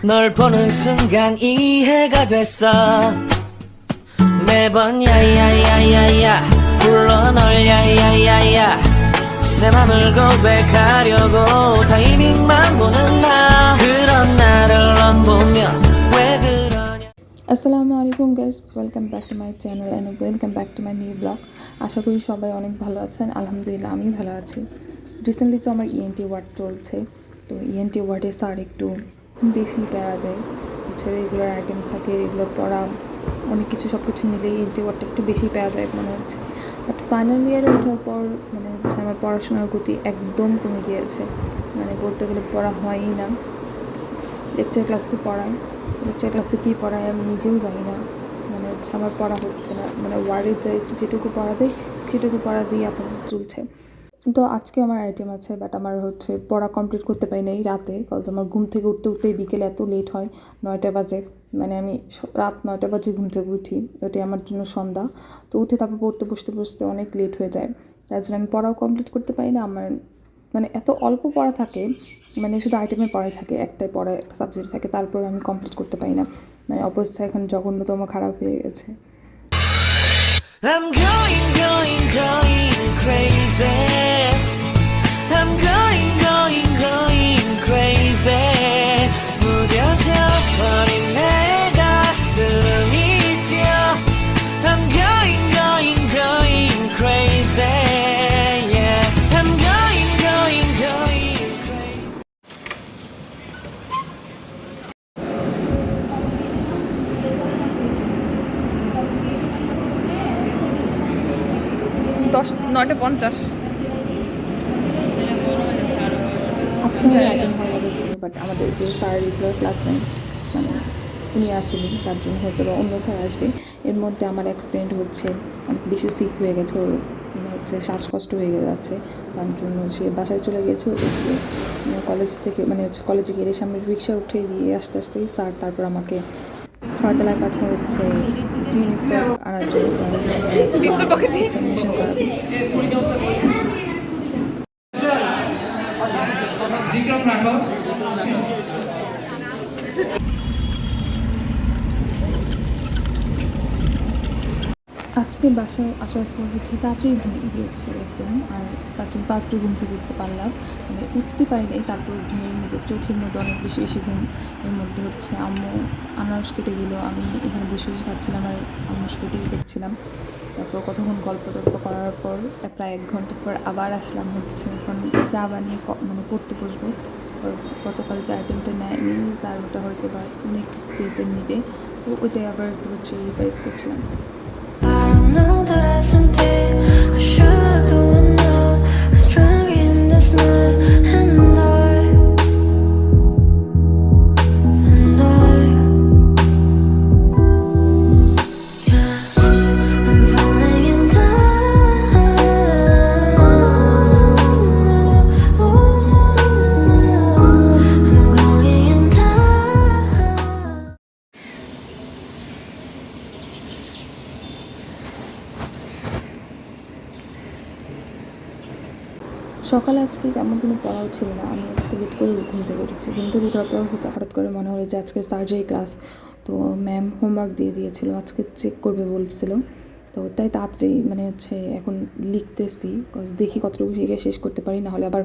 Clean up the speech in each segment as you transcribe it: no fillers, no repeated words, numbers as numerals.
널 보는 순간 이해가 됐어 매번 야야야야야 불러 널 야야야야 내 맘을 고백하려고 타이밍만 보는 나 그런 나를 넌 보며 왜 그러냐 আসসালামু আলাইকুম guys, welcome back to my channel and welcome back to my new blog. আশা করি সবাই অনেক ভালো আছেন। আলহামদুলিল্লাহ আমি ভালো আছি। রিসেন্টলি তো আমার ইএনটি ওয়ার্ড চলছে, তো ইএনটি ওয়ার্ডে স্যার একটু বেশি প্যারা দেয়, হচ্ছে রেগুলার আইটেম থাকে, রেগুলার পড়া, অনেক কিছু সব কিছু মিলে ইএনটি ওয়ার্ডটা একটু বেশি প্যারা দেয় মনে হচ্ছে। বাট ফাইনাল ইয়ারে ওঠার পর মানে হচ্ছে আমার পড়াশোনার গতি একদম কমে গিয়েছে, মানে বলতে গেলে পড়া হয়ই না। লেকচার ক্লাসে পড়ায়, লেকচার ক্লাসে কী পড়ায় আমি নিজেও জানি না, মানে হচ্ছে আমার পড়া হচ্ছে না, মানে ওয়ার্ডের যেটুকু পড়া দেয় সেটুকু পড়া দিয়ে আপাতত চলছে। তো আজকে আমার আইটেম আছে, বাট আমার হচ্ছে পড়া কমপ্লিট করতে পারি না এই রাতে, কারণ আমার ঘুম থেকে উঠতে উঠতেই বিকেলে এত লেট হয়, 9টা বাজে, মানে আমি রাত 9টা বাজে ঘুম থেকে উঠি, ওটাই আমার জন্য সন্ধ্যা। তো উঠে তারপর পড়তে বসতে অনেক লেট হয়ে যায়, তার জন্য আমি পড়াও কমপ্লিট করতে পারি না। আমার মানে এত অল্প পড়া থাকে, মানে শুধু আইটেমের পড়াই থাকে, একটাই পড়া একটা সাবজেক্ট থাকে, তারপর আমি কমপ্লিট করতে পারি না, মানে অবস্থা এখন জঘন্যতম খারাপ হয়ে গেছে। I'm going crazy I'm going crazy 무뎌져 버린 내 가슴이 뛰어 I'm going crazy yeah I'm going crazy দশ 9:50 আজকে আমার আইটেম হয়ে গেছিলো, বাট আমাদের যে স্যার রেগুলার ক্লাসে মানে উনি আসেনি, তার জন্য হয়তো বা অন্য স্যার আসবে। এর মধ্যে আমার এক ফ্রেন্ড হচ্ছে অনেক বেশি সিক হয়ে গেছে, ওর হচ্ছে শ্বাসকষ্ট হয়ে যাচ্ছে, তার জন্য সে বাসায় চলে গেছে। ওকে কলেজ থেকে মানে হচ্ছে কলেজে গিয়ে সামনে রিক্সা উঠে দিয়ে আসতে আসতেই স্যার তারপর আমাকে 6তলায় পাঠায় হচ্ছে ইউনিফর্ম আনার জন্য, এক্সামিনেশন করাবে। আজকে বাসায় আসার পর হচ্ছে তাড়াতাড়ি ঘুমিয়ে গিয়েছে একদম, আর তার জন্য তাড়াতাড়ি ঘুম থেকে উঠতে পারলাম, মানে উঠতে পারি নাই, তারপর ঘুমের মধ্যে চোখের মধ্যে অনেক বেশি বেশি ঘুম। এর মধ্যে হচ্ছে আম্মু আনারস কেটে দিল, আমি এখানে বসে বসে খাচ্ছিলাম আর আম্মুর সাথে টিভি দেখছিলাম। তারপর কতক্ষণ গল্প টল্প করার পর প্রায় 1 ঘন্টা পর আবার আসলাম হচ্ছে এখন চা বানিয়ে মানে পড়তে বসবো। গতকাল যে আইটেমটা নেয়নি আর ওটা হয়তো বা নেক্সট ডেতে নেবে, তো ওইটাই আবার একটু হচ্ছে রিভাইজ করছিলাম। I don't know that I someday I should have going out. I was drunk in this night and yeah, I'm falling in love. I'm going in love. সকালে আজকে তেমন কোনো পড়াও ছিল না, আমি আজকে লেট করে ঘুম থেকে উঠেছি। ঘুম থেকে উঠার পর হঠাৎ করে মনে হলো যে আজকে সার্জারি ক্লাস, তো ম্যাম হোমওয়ার্ক দিয়ে দিয়েছিল, আজকে চেক করবে বলছিল, তো তাই তাড়াতাড়ি মানে হচ্ছে এখন লিখতেছি, দেখি কতটুকু শিখে শেষ করতে পারি, না হলে আবার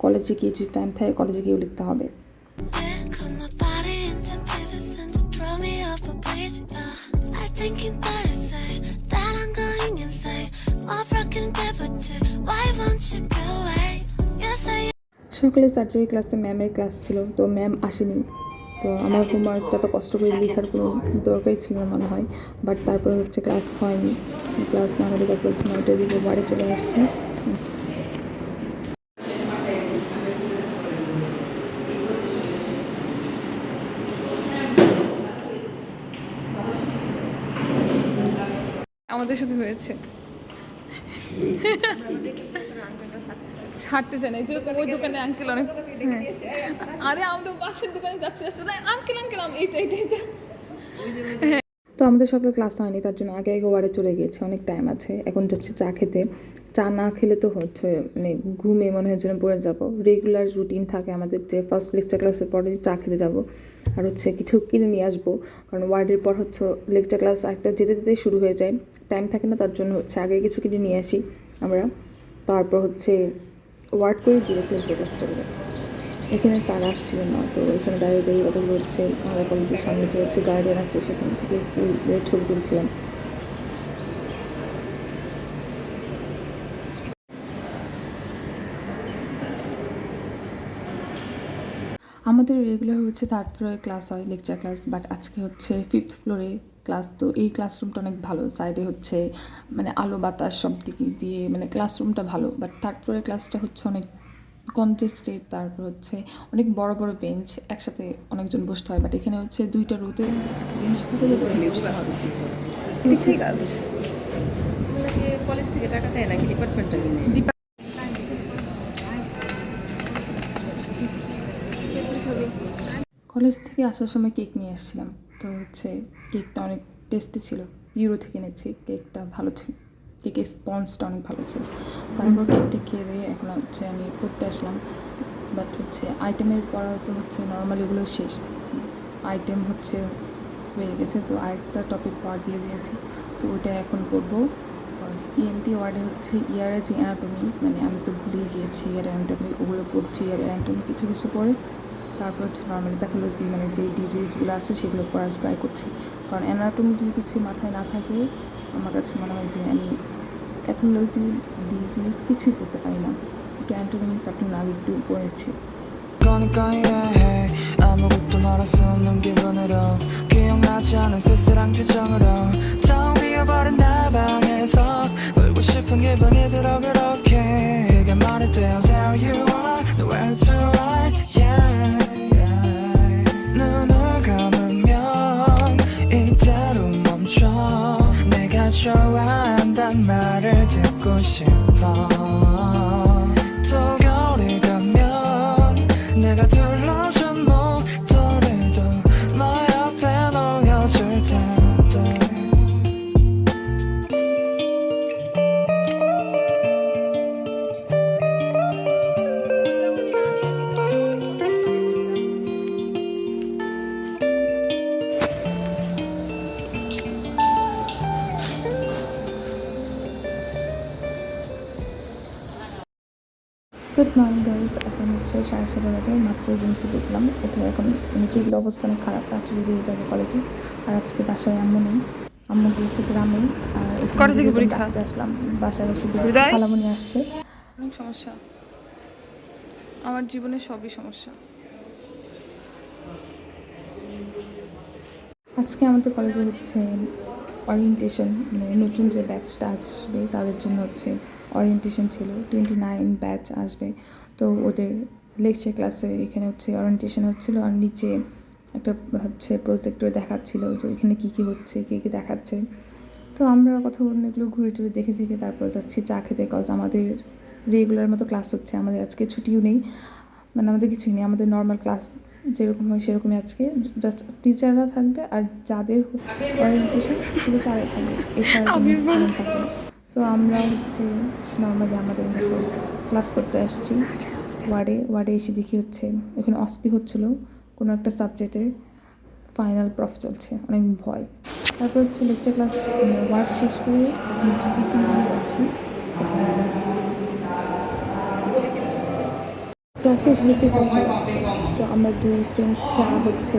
কলেজে গিয়ে যদি টাইম থাকে কলেজে গিয়েও লিখতে হবে। Cut my body into pieces and just throw me off a bridge. I think you better say that I'm going insane. What broken devil did? Why won't you go away? Yes, I সকালে surgery ক্লাসে ম্যামের class ছিল, তো ma'am আসেনি, তো আমার হোমওয়ার্কটা তো কষ্ট করে লেখার কোনো দরকারই ছিল না মনে হয়, বাট তারপরে হচ্ছে ক্লাস হয়নি, ক্লাস না হলে তারপর হচ্ছে 9টার দিকে বাড়ি চলে আসছি। আমাদের সাথে হয়েছে ছাড়তে চায় না, যেরকম ওই দোকানে আঙ্কেল অনেক, আরে আমরা পাশের দোকানে যাচ্ছি আঙ্কেল এইটা এইটা এইটা। তো আমাদের সকালে ক্লাস হয়নি, তার জন্য আগে আগে ওয়ার্ডে চলে গিয়েছে, অনেক টাইম আছে। এখন যাচ্ছে চা খেতে, চা না খেলে তো হচ্ছে মানে ঘুমে মনে হয় যেন পড়ে যাবো। রেগুলার রুটিন থাকে আমাদের যে ফার্স্ট লেকচার ক্লাসের পরে চা খেতে যাব, আর হচ্ছে কিছু কিনে নিয়ে আসবো, কারণ ওয়ার্ডের পর হচ্ছে লেকচার ক্লাস একটা যেতে যেতে শুরু হয়ে যায়, টাইম থাকে না, তার জন্য হচ্ছে আগে কিছু কিনে নিয়ে আসি আমরা, তারপর হচ্ছে ওয়ার্ড করে ডিরেক্ট লেকচার ক্লাস চলে যায়। এখানে স্যার আসছিলেন না, তো এখানে দাঁড়িয়ে দাঁড়িয়ে কতগুলো হচ্ছে আমাদের কলেজের সামনে যে হচ্ছে গার্ডেন আছে সেখান থেকে ফুল ছবি তুলছিলাম। আমাদের রেগুলার হচ্ছে 3rd ফ্লোরে ক্লাস হয়, লেকচার ক্লাস, বাট আজকে হচ্ছে 5th ফ্লোরে ক্লাস। তো এই ক্লাসরুমটা অনেক ভালো, সাইডে হচ্ছে মানে আলো বাতাস সব দিকে দিয়ে মানে ক্লাসরুমটা ভালো, বাট 3rd ফ্লোরের ক্লাসটা হচ্ছে অনেক কনটেস্টেড, তারপর হচ্ছে অনেক বড় বড় বেঞ্চ, একসাথে অনেকজন বসতে হয়, বাট এখানে হচ্ছে 2টা রোতে বেঞ্চ থেকে বসতে হবে। ঠিক আছে, কলেজ থেকে টাকা দেয় নাকি ডিপার্টমেন্টটা কিনে? কলেজ থেকে আসার সময় কেক নিয়ে আসছিলাম, তো হচ্ছে কেকটা অনেক টেস্টি ছিল, ইউরো থেকে এনেছি, কেকটা ভালো ছিল, কেকের স্পঞ্জটা অনেক ভালো ছিল। তারপর কেকটা খেয়ে দিয়ে এখন হচ্ছে আমি পড়তে আসলাম, বাট হচ্ছে আইটেমের পড়া তো হচ্ছে নর্মালি ওগুলো শেষ, আইটেম হচ্ছে হয়ে গেছে, তো আরেকটা টপিক পড়া দিয়ে দিয়েছে, তো ওটা এখন পড়বো। ইএনটি ওয়ার্ডে হচ্ছে ইয়ারের যে অ্যানাটমি, মানে আমি তো ভুলিয়ে গিয়েছি ইয়ার অ্যানাটমি, ওগুলো পড়ছি, ইয়ার অ্যানাটমি কিছু কিছু পড়ে, তারপর হচ্ছে নর্মালি প্যাথোলজি মানে যে ডিজিজগুলো আছে সেগুলো পড়ার ট্রাই করছি, কারণ অ্যানাটমি যদি কিছু মাথায় না থাকে আমার কাছে মনে হয় যে আমি প্যাথোলজি ডিজিজ কিছুই করতে পারি না, একটু অ্যানাটমি তার জন্য আগে একটু পড়েছি। 거니까 이해해 아무것도 말할 수 없는 기분으로 기억나지 않은 쓸쓸한 표정으로 텅 비어버린 내 방에서 울고 싶은 기분이 들어 그렇게 그게 말이 돼요 There you are nowhere to hide yeah. 눈을 감으면 이대로 멈춰 내가 좋아한단 말을 듣고 싶어 또 겨울이 가면 내가 둘러준 목도리도 너 옆에 놓여줄 텐데 good morning guys, এখন হচ্ছে 7:30 বাজে, মাত্র ঘুম থেকে উঠলাম, উঠে এখন টেবিল অবস্থা অনেক খারাপ, রাত্রে দিয়ে যাবো কলেজে, আর আজকে বাসায় আম্মু নেই, আম্মু গিয়েছে গ্রামে, আর কটা থেকে পরীক্ষা? আসলাম বাসায়, শুধু খালামণি আসছে। অনেক সমস্যা, আমার জীবনে সবই সমস্যা। আজকে আমাদের কলেজে হচ্ছে ওরিয়েন্টেশন, মানে নতুন যে ব্যাচটা আসবে তাদের জন্য হচ্ছে ওরিয়েন্টেশন ছিল, 29 ব্যাচ আসবে, তো ওদের লেকচার ক্লাসে এখানে হচ্ছে ওরিয়েন্টেশন হচ্ছিলো, আর নিচে একটা হচ্ছে প্রজেক্টর দেখাচ্ছিল যে এখানে কী কী হচ্ছে, কী কী দেখাচ্ছে, তো আমরা কতক্ষণ এগুলো ঘুরে টুরে দেখে দেখে তারপর যাচ্ছি চা খেতে, কজ আমাদের রেগুলার মতো ক্লাস হচ্ছে, আমাদের আজকে ছুটিও নেই, মানে আমাদের কিছুই নেই, আমাদের নর্মাল ক্লাস যেরকম হয় সেরকমই আজকে, জাস্ট টিচাররা থাকবে আর যাদের ওরিয়েন্টেশন শুধু তারাই থাকবে, এছাড়া থাকবে না। সো আমরা হচ্ছে নর্মালি আমাদের মতো ক্লাস করতে আসছি ওয়ার্ডে এসে দেখি হচ্ছে এখানে অসপি হচ্ছিলো কোনো একটা সাবজেক্টের, ফাইনাল প্রফ চলছে, অনেক ভয়। তারপর হচ্ছে লেকচার ক্লাস ওয়ার্ক শেষ করে হচ্ছে টিফিন নিয়ে যাচ্ছি ক্লাসে এসে দেখতে চলে আসছে, তো আমরা 2 ফ্রেন্ড চা হচ্ছে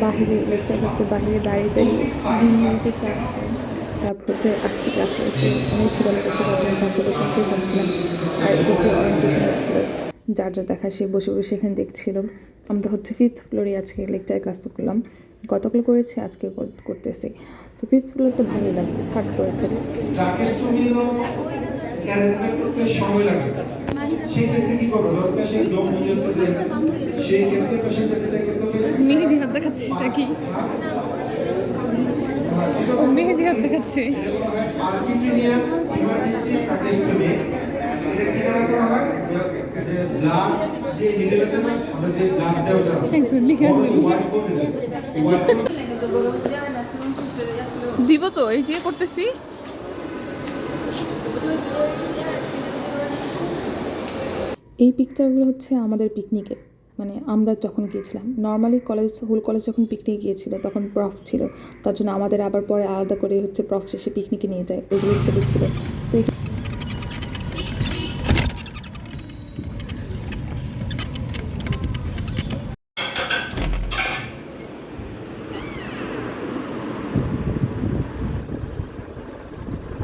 বাহিরে লেকচার ক্লাসের বাহিরে দাঁড়িয়ে দাঁড়িয়ে 2 মিনিটে চা, তারপর হচ্ছে আসছি ক্লাসে এসে অনেক ঘুরে লেগেছে, তার জন্য ক্লাসে বসে বসে খাচ্ছিলাম, আর এদিকে ওরিয়েন্টেশন হচ্ছিলো, যার যা দেখা সে বসে বসে এখানে দেখছিল। আমরা হচ্ছে 5th ফ্লোরে আজকে লেকচার ক্লাস করলাম, গতকাল করেছি আজকে করতেছি, তো 5th ফ্লোরটা ভালোই লাগে, 3rd ফ্লোর থেকে সময় লাগে, সেই ক্ষেত্রে কি করবো, দরকার সেই দম মধ্যে সেই ক্ষেত্রে পেশেন্টকে যেটা করতে হবে, মেহেদি হাত দেখাচ্ছিস নাকি? ও মেহেদি হাত দেখাচ্ছে। আর্কিমিনিয়াস ইমার্জেন্সি ট্রাকেস্টমি, এটা কি দ্বারা করা হয়, যে ব্লাড যে নিডল আছে না, আমরা যে ব্লাড দেওয়া হয় একজন লিখে দিব, তো এই যে করতেছি। এই পিকচারগুলো হচ্ছে আমাদের পিকনিকে, মানে আমরা যখন গিয়েছিলাম নর্মালি হোল কলেজ যখন পিকনিক গিয়েছিল তখন প্রফ ছিল, তার জন্য আমাদের আবার পরে আলাদা করে হচ্ছে প্রফ শেষে পিকনিকে নিয়ে যায়, ওগুলো ছবি ছিল। তো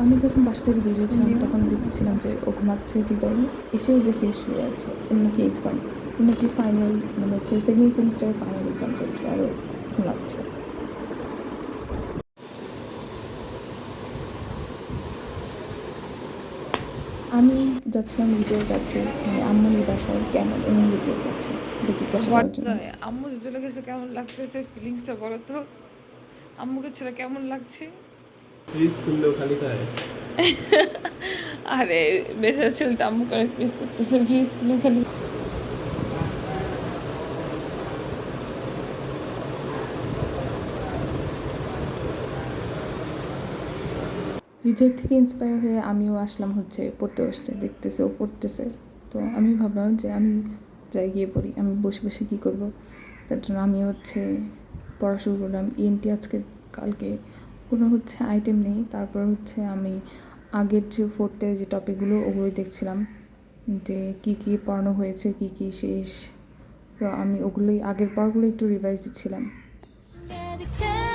আমি যখন বাসা থেকে বেরিয়েছিলাম তখন দেখছিলাম যে ও ঘুমাচ্ছে, হৃদয় এসেও দেখে শুয়ে আছে। ওর নাকি এক্সাম, ওর নাকি ফাইনাল, মানে হচ্ছে সেকেন্ড সেমিস্টারের ফাইনাল এক্সাম চলছে আর ও ঘুমাচ্ছে। আমি যাচ্ছিলাম হৃদয়ের কাছে, মানে আম্মুনির বাসায় কেমন এবং হৃদয়ের কাছে এটা জিজ্ঞাসা করার জন্য। আম্মু যে চলে গেছে কেমন লাগতেছে, ফিলিংসটা বলো তো। আম্মুকে ছেড়ে কেমন লাগছে? ফ্রিজ খুললেও খালি খায়। আরে বেচার ছেলেটা আম্মু করে মিস করতেছে, ফ্রিজ খুলে খালি। হৃদয়ের থেকে ইন্সপায়ার হয়ে আমিও আসলাম হচ্ছে পড়তে বসতে, দেখতেছে ও পড়তেছে। তো আমি ভাবলাম যে আমি যাই গিয়ে পড়ি, আমি বসে বসে কী করবো, তার জন্য আমি হচ্ছে পড়া শুরু করলাম। ইএনটি আজকে কালকে কোনো হচ্ছে আইটেম নেই, তারপর হচ্ছে আমি আগের যে ফোর্থের যে টপিকগুলো ওগুলোই দেখছিলাম যে কী কী পড়ানো হয়েছে, কী কী শেষ। তো আমি ওগুলোই আগের পড়াগুলো একটু রিভাইজ দিচ্ছিলাম। Get it